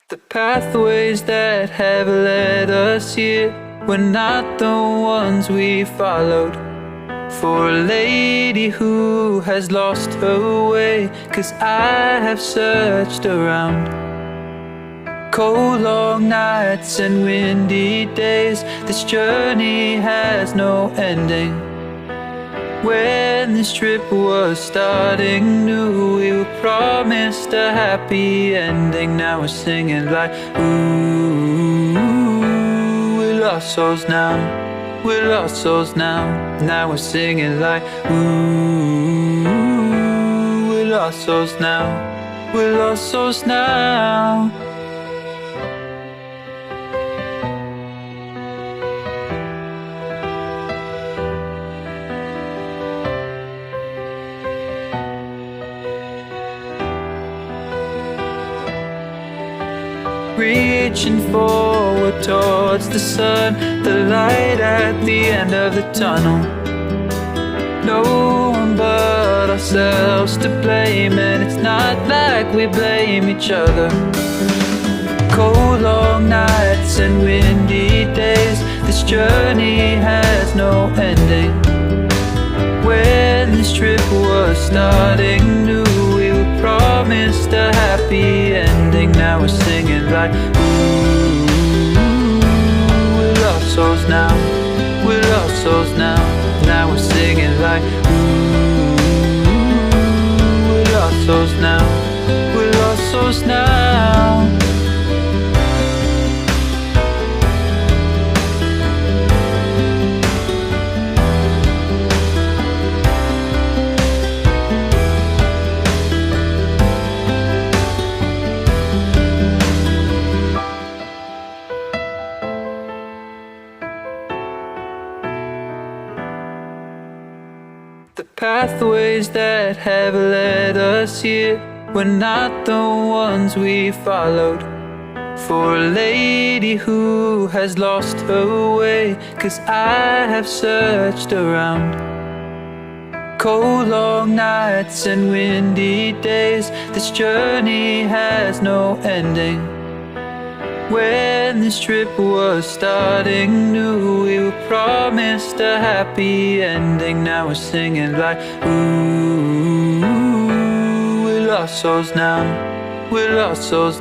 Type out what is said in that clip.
The pathways that have led us here were not the ones we followed. For a lady who has lost her way, 'cause I have searched around. Cold long nights and windy days, this journey has no ending. When this trip was starting new, we were promised a happy ending. Now we're singing like, ooh, we're lost souls now, we're lost souls now. Now we're singing like, ooh, we're lost souls now, we're lost souls now. Reaching forward towards the sun, the light at the end of the tunnel. No one but ourselves to blame, and it's not like we blame each other. Cold long nights and windy days, this journey has no ending. When this trip was starting new, we were promised a happy ending. Now we're singing like, ooh, we're lost souls now, we're lost souls now. Now we're singing like, ooh, we're lost souls now, we're lost souls now. The pathways that have led us here were not the ones we followed. For a lady who has lost her way, 'cause I have searched around. Cold long nights and windy days, this journey has no ending. When this trip was starting new, we were promised a happy ending. Now we're singing like, ooh, we're lost souls now, we're lost souls